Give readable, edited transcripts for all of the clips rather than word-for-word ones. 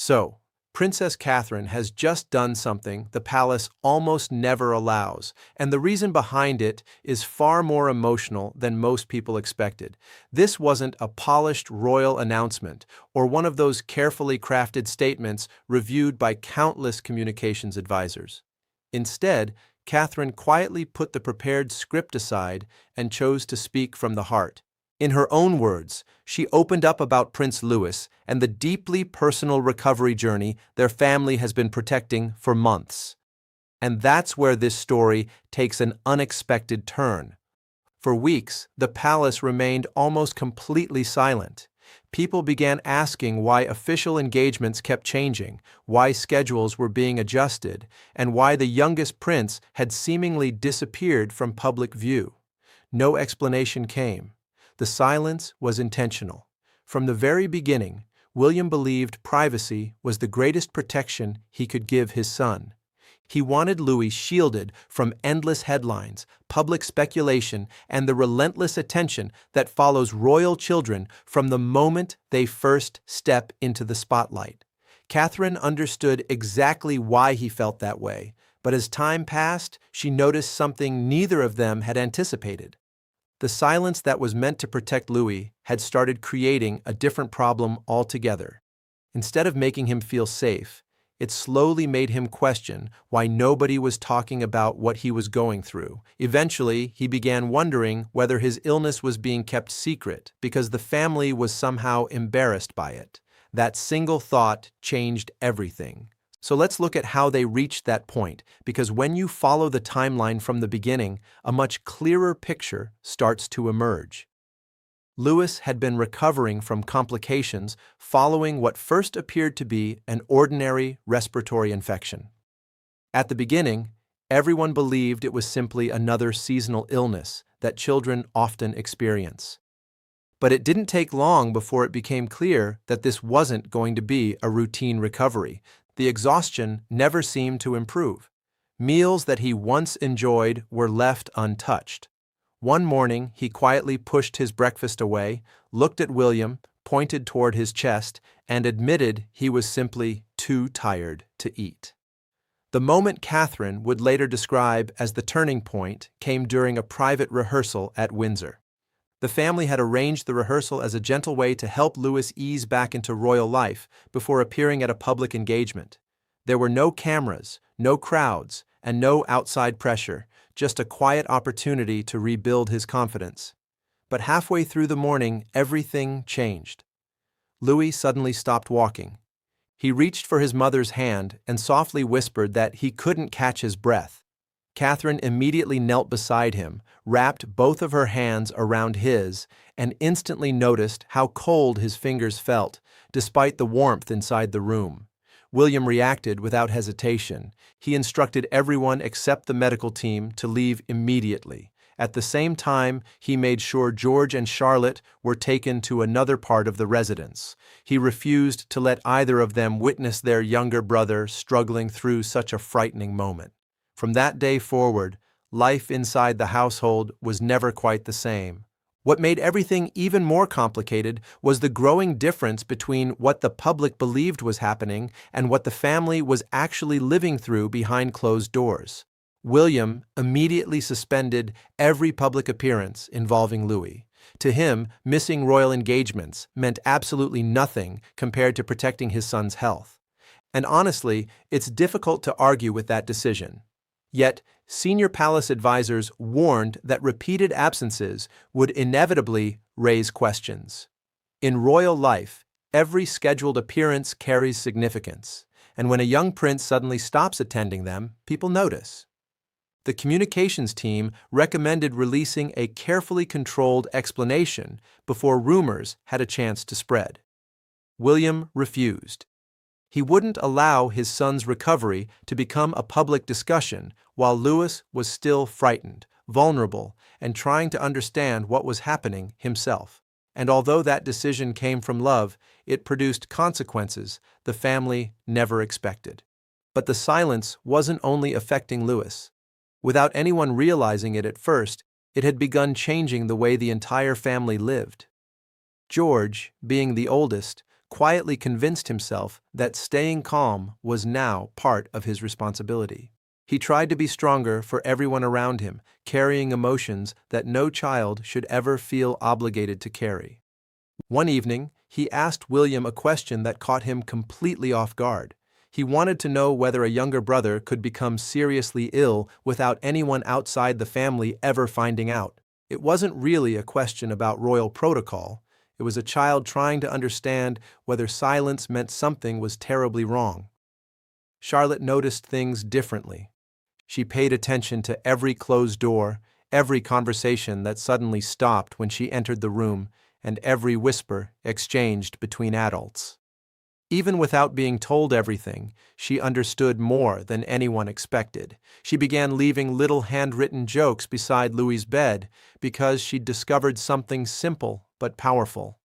So, Princess Catherine has just done something the palace almost never allows, and the reason behind it is far more emotional than most people expected. This wasn't a polished royal announcement or one of those carefully crafted statements reviewed by countless communications advisors. Instead, Catherine quietly put the prepared script aside and chose to speak from the heart. In her own words, she opened up about Prince Louis and the deeply personal recovery journey their family has been protecting for months. And that's where this story takes an unexpected turn. For weeks, the palace remained almost completely silent. People began asking why official engagements kept changing, why schedules were being adjusted, and why the youngest prince had seemingly disappeared from public view. No explanation came. The silence was intentional. From the very beginning, William believed privacy was the greatest protection he could give his son. He wanted Louis shielded from endless headlines, public speculation, and the relentless attention that follows royal children from the moment they first step into the spotlight. Catherine understood exactly why he felt that way, but as time passed, she noticed something neither of them had anticipated. The silence that was meant to protect Louis had started creating a different problem altogether. Instead of making him feel safe, it slowly made him question why nobody was talking about what he was going through. Eventually, he began wondering whether his illness was being kept secret because the family was somehow embarrassed by it. That single thought changed everything. So let's look at how they reached that point, because when you follow the timeline from the beginning, a much clearer picture starts to emerge. Louis had been recovering from complications following what first appeared to be an ordinary respiratory infection. At the beginning, everyone believed it was simply another seasonal illness that children often experience. But it didn't take long before it became clear that this wasn't going to be a routine recovery. The exhaustion never seemed to improve. Meals that he once enjoyed were left untouched. One morning, he quietly pushed his breakfast away, looked at William, pointed toward his chest, and admitted he was simply too tired to eat. The moment Catherine would later describe as the turning point came during a private rehearsal at Windsor. The family had arranged the rehearsal as a gentle way to help Louis ease back into royal life before appearing at a public engagement. There were no cameras, no crowds, and no outside pressure, just a quiet opportunity to rebuild his confidence. But halfway through the morning, everything changed. Louis suddenly stopped walking. He reached for his mother's hand and softly whispered that he couldn't catch his breath. Catherine immediately knelt beside him, wrapped both of her hands around his, and instantly noticed how cold his fingers felt, despite the warmth inside the room. William reacted without hesitation. He instructed everyone except the medical team to leave immediately. At the same time, he made sure George and Charlotte were taken to another part of the residence. He refused to let either of them witness their younger brother struggling through such a frightening moment. From that day forward, life inside the household was never quite the same. What made everything even more complicated was the growing difference between what the public believed was happening and what the family was actually living through behind closed doors. William immediately suspended every public appearance involving Louis. To him, missing royal engagements meant absolutely nothing compared to protecting his son's health. And honestly, it's difficult to argue with that decision. Yet, senior palace advisors warned that repeated absences would inevitably raise questions. In royal life, every scheduled appearance carries significance, and when a young prince suddenly stops attending them, people notice. The communications team recommended releasing a carefully controlled explanation before rumors had a chance to spread. William refused. He wouldn't allow his son's recovery to become a public discussion while Louis was still frightened, vulnerable, and trying to understand what was happening himself. And although that decision came from love, it produced consequences the family never expected. But the silence wasn't only affecting Louis. Without anyone realizing it at first, it had begun changing the way the entire family lived. George, being the oldest, quietly convinced himself that staying calm was now part of his responsibility. He tried to be stronger for everyone around him, carrying emotions that no child should ever feel obligated to carry. One evening, he asked William a question that caught him completely off guard. He wanted to know whether a younger brother could become seriously ill without anyone outside the family ever finding out. It wasn't really a question about royal protocol. It was a child trying to understand whether silence meant something was terribly wrong. Charlotte noticed things differently. She paid attention to every closed door, every conversation that suddenly stopped when she entered the room, and every whisper exchanged between adults. Even without being told everything, she understood more than anyone expected. She began leaving little handwritten jokes beside Louis's bed because she'd discovered something simple but powerful.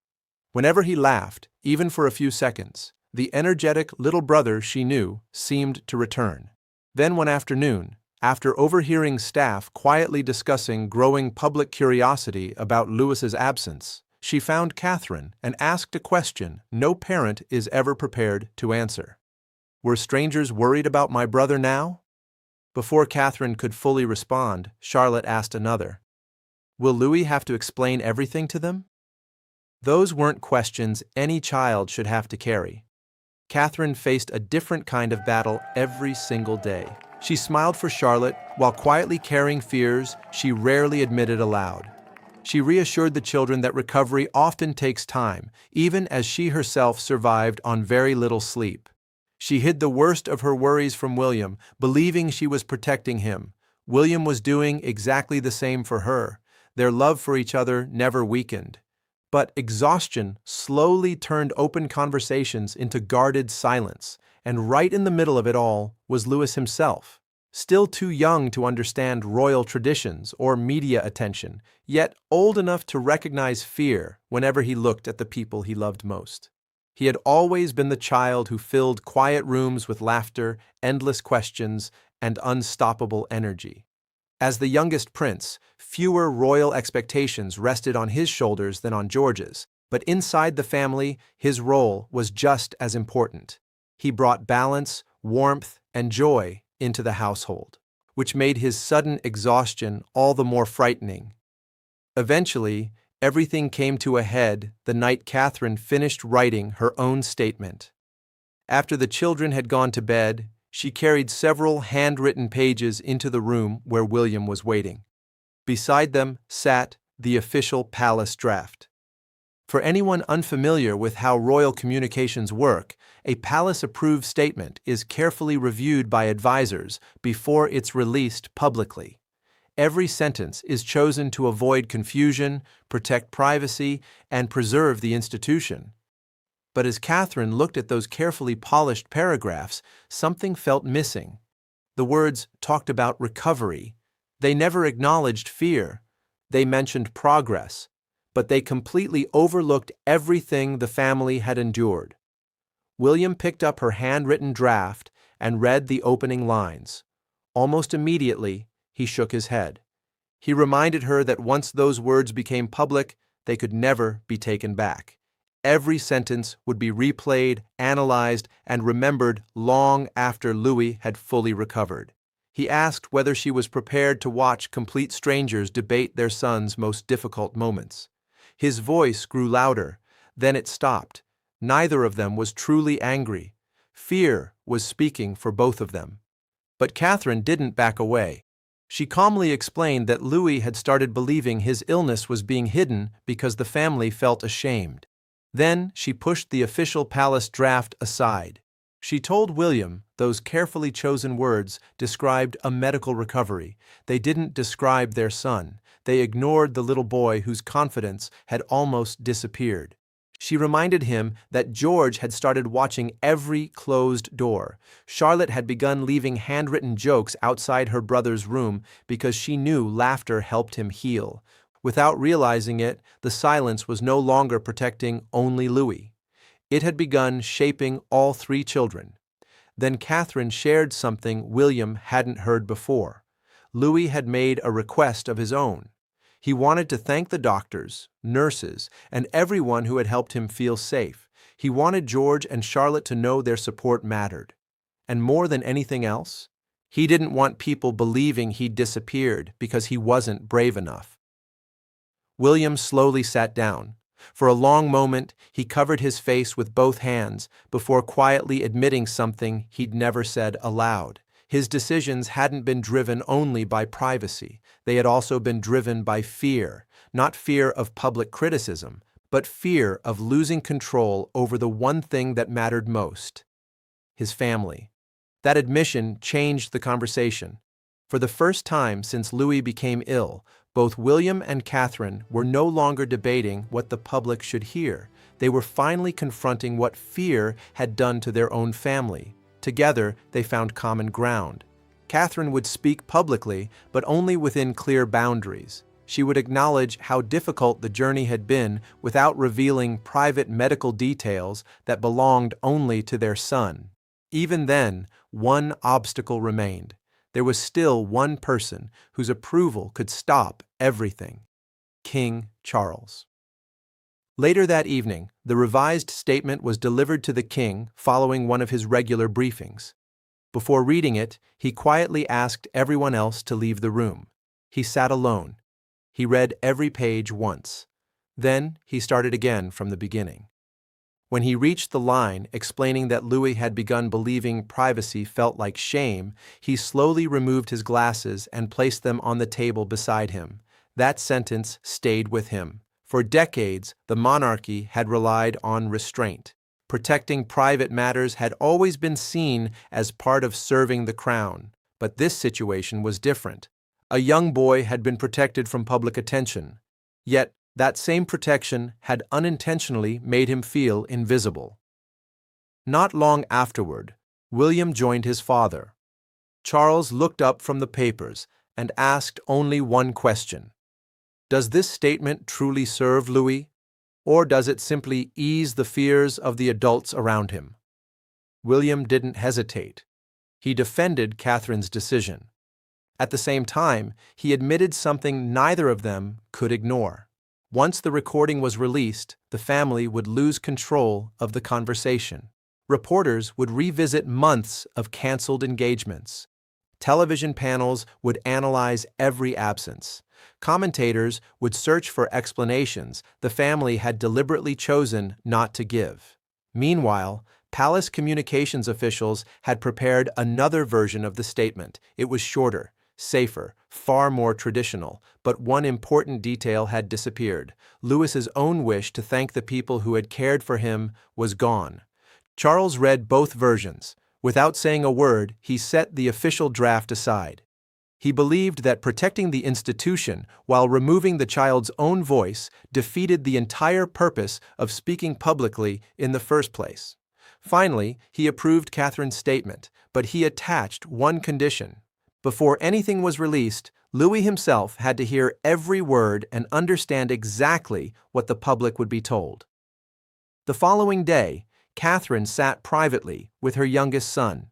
Whenever he laughed, even for a few seconds, the energetic little brother she knew seemed to return. Then one afternoon, after overhearing staff quietly discussing growing public curiosity about Louis's absence, she found Catherine and asked a question no parent is ever prepared to answer. Were strangers worried about my brother now? Before Catherine could fully respond, Charlotte asked another. Will Louis have to explain everything to them? Those weren't questions any child should have to carry. Catherine faced a different kind of battle every single day. She smiled for Charlotte while quietly carrying fears she rarely admitted aloud. She reassured the children that recovery often takes time, even as she herself survived on very little sleep. She hid the worst of her worries from William, believing she was protecting him. William was doing exactly the same for her. Their love for each other never weakened. But exhaustion slowly turned open conversations into guarded silence, and right in the middle of it all was Louis himself. Still too young to understand royal traditions or media attention, yet old enough to recognize fear whenever he looked at the people he loved most. He had always been the child who filled quiet rooms with laughter, endless questions, and unstoppable energy. As the youngest prince, fewer royal expectations rested on his shoulders than on George's, but inside the family, his role was just as important. He brought balance, warmth, and joy into the household, which made his sudden exhaustion all the more frightening. Eventually, everything came to a head the night Catherine finished writing her own statement. After the children had gone to bed, she carried several handwritten pages into the room where William was waiting. Beside them sat the official palace draft. For anyone unfamiliar with how royal communications work, a palace-approved statement is carefully reviewed by advisors before it's released publicly. Every sentence is chosen to avoid confusion, protect privacy, and preserve the institution. But as Catherine looked at those carefully polished paragraphs, something felt missing. The words talked about recovery. They never acknowledged fear. They mentioned progress, but they completely overlooked everything the family had endured. William picked up her handwritten draft and read the opening lines. Almost immediately, he shook his head. He reminded her that once those words became public, they could never be taken back. Every sentence would be replayed, analyzed, and remembered long after Louis had fully recovered. He asked whether she was prepared to watch complete strangers debate their son's most difficult moments. His voice grew louder, then it stopped. Neither of them was truly angry. Fear was speaking for both of them. But Catherine didn't back away. She calmly explained that Louis had started believing his illness was being hidden because the family felt ashamed. Then she pushed the official palace draft aside. She told William those carefully chosen words described a medical recovery. They didn't describe their son. They ignored the little boy whose confidence had almost disappeared. She reminded him that George had started watching every closed door. Charlotte had begun leaving handwritten jokes outside her brother's room because she knew laughter helped him heal. Without realizing it, the silence was no longer protecting only Louis. It had begun shaping all three children. Then Catherine shared something William hadn't heard before. Louis had made a request of his own. He wanted to thank the doctors, nurses, and everyone who had helped him feel safe. He wanted George and Charlotte to know their support mattered. And more than anything else, he didn't want people believing he'd disappeared because he wasn't brave enough. William slowly sat down. For a long moment, he covered his face with both hands before quietly admitting something he'd never said aloud. His decisions hadn't been driven only by privacy. They had also been driven by fear, not fear of public criticism, but fear of losing control over the one thing that mattered most: his family. That admission changed the conversation. For the first time since Louis became ill, both William and Catherine were no longer debating what the public should hear. They were finally confronting what fear had done to their own family. Together, they found common ground. Catherine would speak publicly, but only within clear boundaries. She would acknowledge how difficult the journey had been without revealing private medical details that belonged only to their son. Even then, one obstacle remained. There was still one person whose approval could stop everything: King Charles. Later that evening, the revised statement was delivered to the king following one of his regular briefings. Before reading it, he quietly asked everyone else to leave the room. He sat alone. He read every page once. Then he started again from the beginning. When he reached the line explaining that Louis had begun believing privacy felt like shame, he slowly removed his glasses and placed them on the table beside him. That sentence stayed with him. For decades, the monarchy had relied on restraint. Protecting private matters had always been seen as part of serving the crown. But this situation was different. A young boy had been protected from public attention. Yet, that same protection had unintentionally made him feel invisible. Not long afterward, William joined his father. Charles looked up from the papers and asked only one question: does this statement truly serve Louis, or does it simply ease the fears of the adults around him? William didn't hesitate. He defended Catherine's decision. At the same time, he admitted something neither of them could ignore. Once the recording was released, the family would lose control of the conversation. Reporters would revisit months of canceled engagements. Television panels would analyze every absence. Commentators would search for explanations the family had deliberately chosen not to give. Meanwhile, palace communications officials had prepared another version of the statement. It was shorter, safer, far more traditional, but one important detail had disappeared. Louis's own wish to thank the people who had cared for him was gone. Charles read both versions. Without saying a word, he set the official draft aside. He believed that protecting the institution while removing the child's own voice defeated the entire purpose of speaking publicly in the first place. Finally, he approved Catherine's statement, but he attached one condition. Before anything was released, Louis himself had to hear every word and understand exactly what the public would be told. The following day, Catherine sat privately with her youngest son.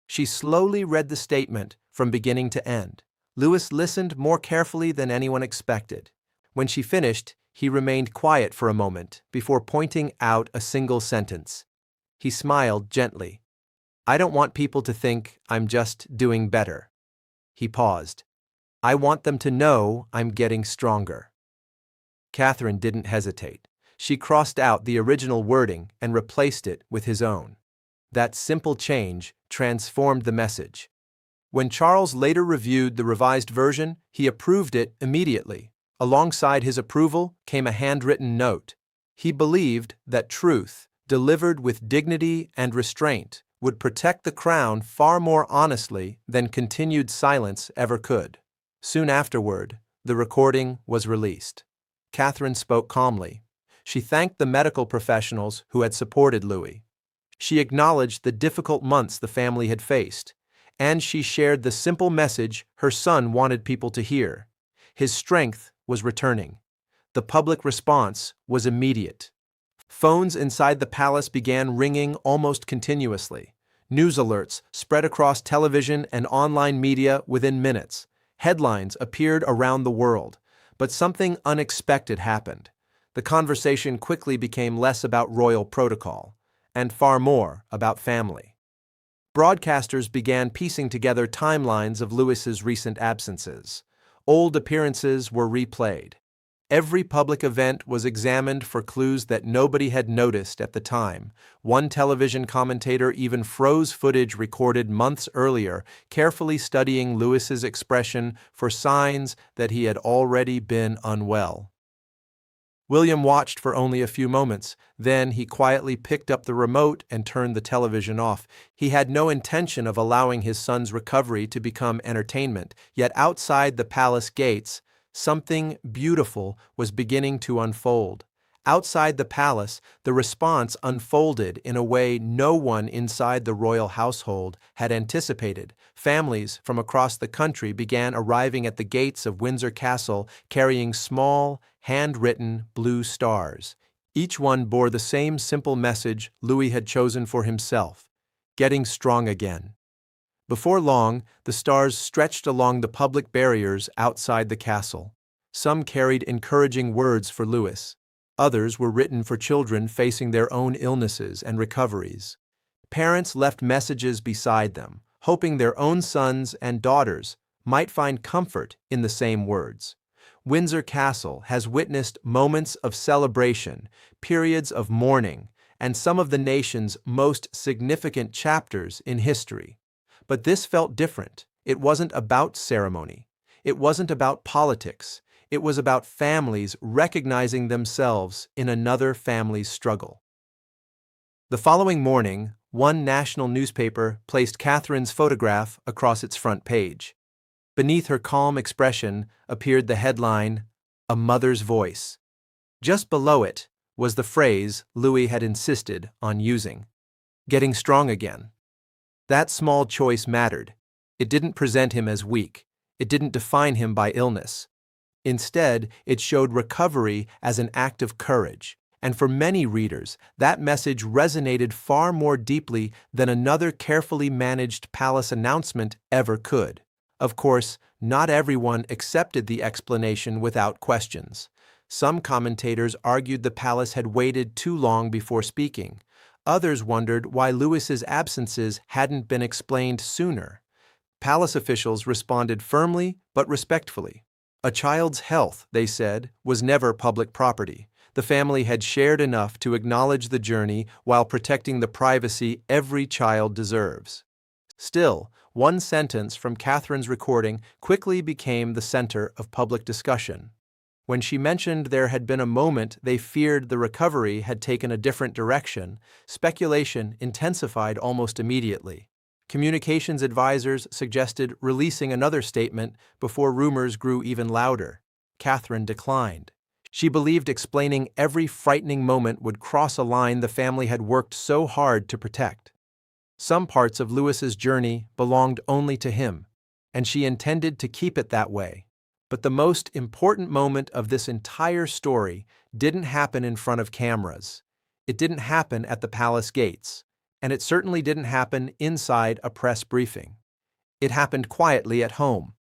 She slowly read the statement from beginning to end. Louis listened more carefully than anyone expected. When she finished, he remained quiet for a moment before pointing out a single sentence. He smiled gently. "I don't want people to think I'm just doing better." He paused. "I want them to know I'm getting stronger." Catherine didn't hesitate. She crossed out the original wording and replaced it with his own. That simple change transformed the message. When Charles later reviewed the revised version, he approved it immediately. Alongside his approval came a handwritten note. He believed that truth, delivered with dignity and restraint, would protect the crown far more honestly than continued silence ever could. Soon afterward, the recording was released. Catherine spoke calmly. She thanked the medical professionals who had supported Louis. She acknowledged the difficult months the family had faced, and she shared the simple message her son wanted people to hear. His strength was returning. The public response was immediate. Phones inside the palace began ringing almost continuously. News alerts spread across television and online media within minutes. Headlines appeared around the world. But something unexpected happened. The conversation quickly became less about royal protocol, and far more about family. Broadcasters began piecing together timelines of Louis's recent absences. Old appearances were replayed. Every public event was examined for clues that nobody had noticed at the time. One television commentator even froze footage recorded months earlier, carefully studying Louis's expression for signs that he had already been unwell. William watched for only a few moments. Then he quietly picked up the remote and turned the television off. He had no intention of allowing his son's recovery to become entertainment, yet outside the palace gates, something beautiful was beginning to unfold. Outside the palace, the response unfolded in a way no one inside the royal household had anticipated. Families from across the country began arriving at the gates of Windsor Castle carrying small, handwritten blue stars. Each one bore the same simple message Louis had chosen for himself: getting strong again. Before long, the stars stretched along the public barriers outside the castle. Some carried encouraging words for Louis. Others were written for children facing their own illnesses and recoveries. Parents left messages beside them, hoping their own sons and daughters might find comfort in the same words. Windsor Castle has witnessed moments of celebration, periods of mourning, and some of the nation's most significant chapters in history. But this felt different. It wasn't about ceremony. It wasn't about politics. It was about families recognizing themselves in another family's struggle. The following morning, one national newspaper placed Catherine's photograph across its front page. Beneath her calm expression appeared the headline, "A Mother's Voice." Just below it was the phrase Louis had insisted on using: getting strong again. That small choice mattered. It didn't present him as weak. It didn't define him by illness. Instead, it showed recovery as an act of courage. And for many readers, that message resonated far more deeply than another carefully managed palace announcement ever could. Of course, not everyone accepted the explanation without questions. Some commentators argued the palace had waited too long before speaking. Others wondered why Louis's absences hadn't been explained sooner. Palace officials responded firmly but respectfully. A child's health, they said, was never public property. The family had shared enough to acknowledge the journey while protecting the privacy every child deserves. Still, one sentence from Catherine's recording quickly became the center of public discussion. When she mentioned there had been a moment they feared the recovery had taken a different direction, speculation intensified almost immediately. Communications advisors suggested releasing another statement before rumors grew even louder. Catherine declined. She believed explaining every frightening moment would cross a line the family had worked so hard to protect. Some parts of Louis's journey belonged only to him, and she intended to keep it that way. But the most important moment of this entire story didn't happen in front of cameras. It didn't happen at the palace gates, and it certainly didn't happen inside a press briefing. It happened quietly at home.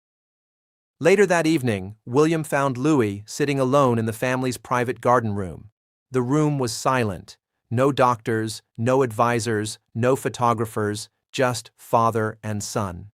Later that evening, William found Louis sitting alone in the family's private garden room. The room was silent. No doctors, no advisors, no photographers, just father and son.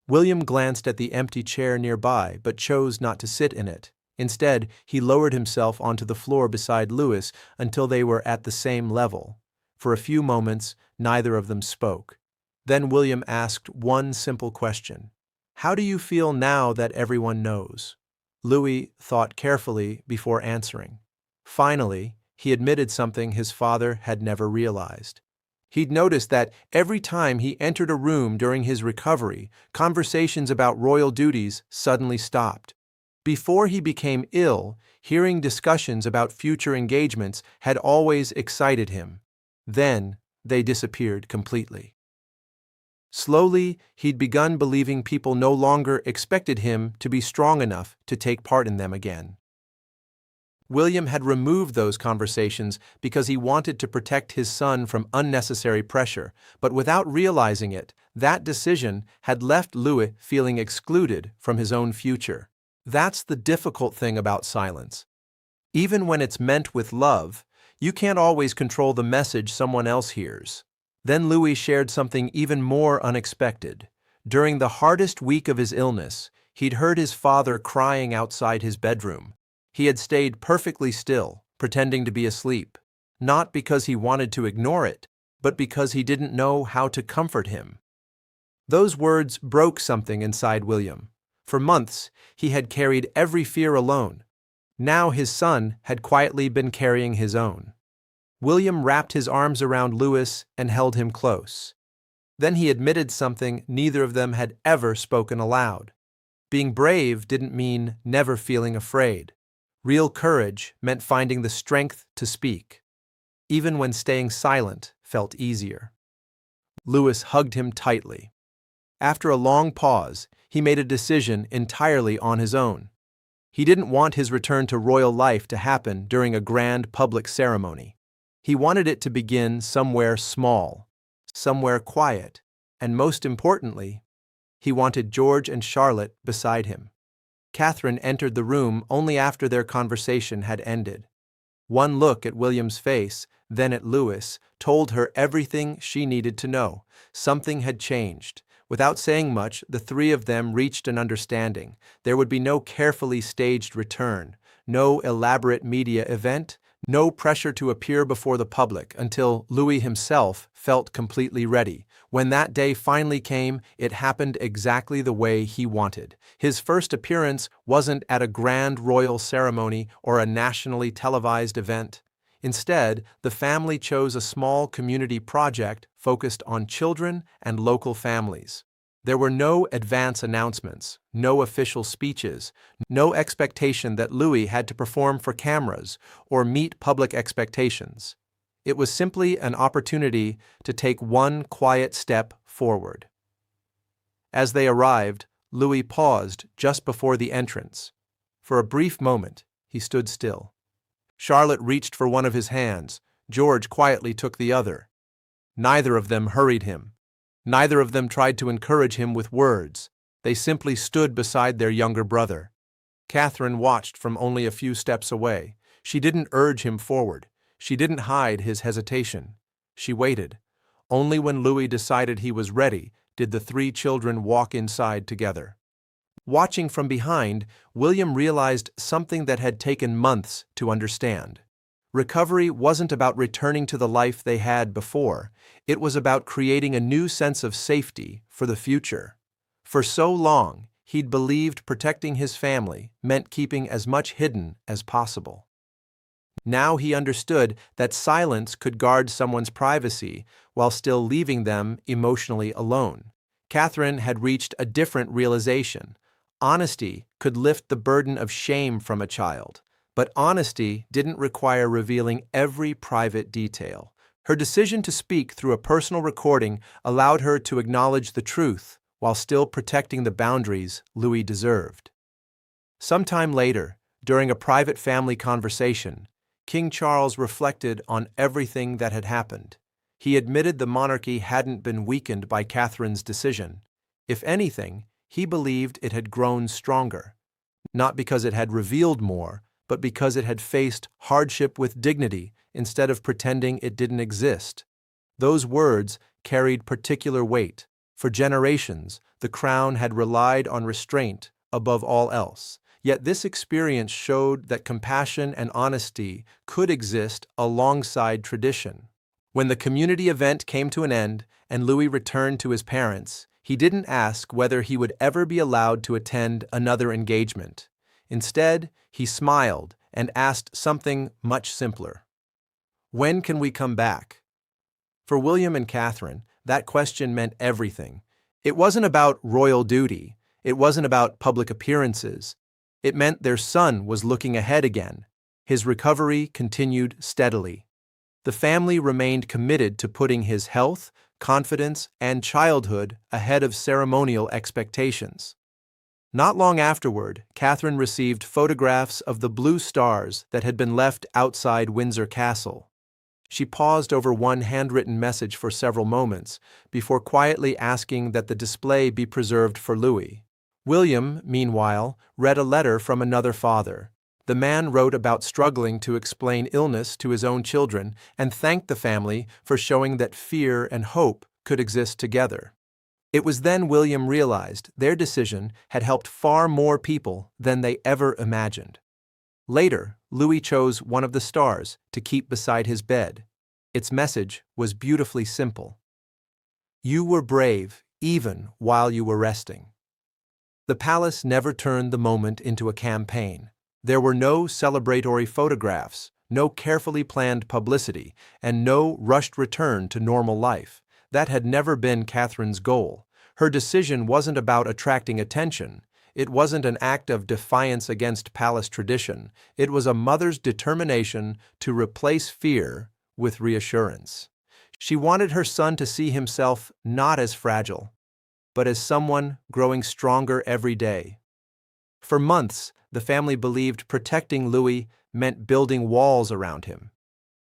William glanced at the empty chair nearby, but chose not to sit in it. Instead, he lowered himself onto the floor beside Louis until they were at the same level. For a few moments, neither of them spoke. Then William asked one simple question. "How do you feel now that everyone knows?" Louis thought carefully before answering. Finally, he admitted something his father had never realized. He'd noticed that every time he entered a room during his recovery, conversations about royal duties suddenly stopped. Before he became ill, hearing discussions about future engagements had always excited him. Then, they disappeared completely. Slowly, he'd begun believing people no longer expected him to be strong enough to take part in them again. William had removed those conversations because he wanted to protect his son from unnecessary pressure, but without realizing it, that decision had left Louis feeling excluded from his own future. That's the difficult thing about silence. Even when it's meant with love, you can't always control the message someone else hears. Then Louis shared something even more unexpected. During the hardest week of his illness, he'd heard his father crying outside his bedroom. He had stayed perfectly still, pretending to be asleep, not because he wanted to ignore it, but because he didn't know how to comfort him. Those words broke something inside William. For months, he had carried every fear alone. Now his son had quietly been carrying his own. William wrapped his arms around Louis and held him close. Then he admitted something neither of them had ever spoken aloud. Being brave didn't mean never feeling afraid. Real courage meant finding the strength to speak, even when staying silent felt easier. Louis hugged him tightly. After a long pause, he made a decision entirely on his own. He didn't want his return to royal life to happen during a grand public ceremony. He wanted it to begin somewhere small, somewhere quiet, and most importantly, he wanted George and Charlotte beside him. Catherine entered the room only after their conversation had ended. One look at William's face, then at Louis, told her everything she needed to know. Something had changed. Without saying much, the three of them reached an understanding. There would be no carefully staged return, no elaborate media event, no pressure to appear before the public until Louis himself felt completely ready. When that day finally came, it happened exactly the way he wanted. His first appearance wasn't at a grand royal ceremony or a nationally televised event. Instead, the family chose a small community project focused on children and local families. There were no advance announcements, no official speeches, no expectation that Louis had to perform for cameras or meet public expectations. It was simply an opportunity to take one quiet step forward. As they arrived, Louis paused just before the entrance. For a brief moment, he stood still. Charlotte reached for one of his hands. George quietly took the other. Neither of them hurried him. Neither of them tried to encourage him with words. They simply stood beside their younger brother. Catherine watched from only a few steps away. She didn't urge him forward. She didn't hide his hesitation. She waited. Only when Louis decided he was ready did the three children walk inside together. Watching from behind, William realized something that had taken months to understand. Recovery wasn't about returning to the life they had before. It was about creating a new sense of safety for the future. For so long, he'd believed protecting his family meant keeping as much hidden as possible. Now he understood that silence could guard someone's privacy while still leaving them emotionally alone. Catherine had reached a different realization. Honesty could lift the burden of shame from a child, but honesty didn't require revealing every private detail. Her decision to speak through a personal recording allowed her to acknowledge the truth while still protecting the boundaries Louis deserved. Sometime later, during a private family conversation, King Charles reflected on everything that had happened. He admitted the monarchy hadn't been weakened by Catherine's decision. If anything, he believed it had grown stronger, not because it had revealed more, but because it had faced hardship with dignity instead of pretending it didn't exist. Those words carried particular weight. For generations, the crown had relied on restraint above all else. Yet this experience showed that compassion and honesty could exist alongside tradition. When the community event came to an end and Louis returned to his parents, he didn't ask whether he would ever be allowed to attend another engagement. Instead, he smiled and asked something much simpler. When can we come back? For William and Catherine, that question meant everything. It wasn't about royal duty. It wasn't about public appearances. It meant their son was looking ahead again. His recovery continued steadily. The family remained committed to putting his health, confidence, and childhood ahead of ceremonial expectations. Not long afterward, Catherine received photographs of the blue stars that had been left outside Windsor Castle. She paused over one handwritten message for several moments before quietly asking that the display be preserved for Louis. William, meanwhile, read a letter from another father. The man wrote about struggling to explain illness to his own children and thanked the family for showing that fear and hope could exist together. It was then William realized their decision had helped far more people than they ever imagined. Later, Louis chose one of the stars to keep beside his bed. Its message was beautifully simple. You were brave even while you were resting. The palace never turned the moment into a campaign. There were no celebratory photographs, no carefully planned publicity, and no rushed return to normal life. That had never been Catherine's goal. Her decision wasn't about attracting attention. It wasn't an act of defiance against palace tradition. It was a mother's determination to replace fear with reassurance. She wanted her son to see himself not as fragile, but as someone growing stronger every day. For months, the family believed protecting Louis meant building walls around him.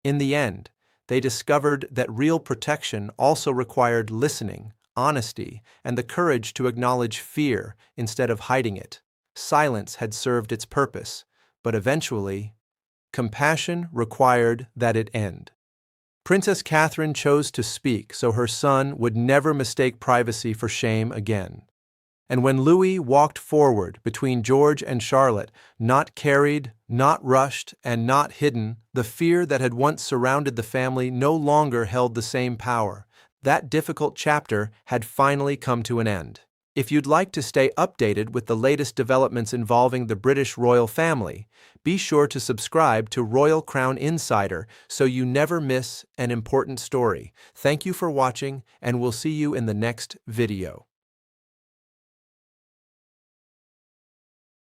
In the end, they discovered that real protection also required listening, honesty, and the courage to acknowledge fear instead of hiding it. Silence had served its purpose, but eventually, compassion required that it end. Princess Catherine chose to speak so her son would never mistake privacy for shame again. And when Louis walked forward between George and Charlotte, not carried, not rushed, and not hidden, the fear that had once surrounded the family no longer held the same power. That difficult chapter had finally come to an end. If you'd like to stay updated with the latest developments involving the British royal family, be sure to subscribe to Royal Crown Insider so you never miss an important story. Thank you for watching, and we'll see you in the next video.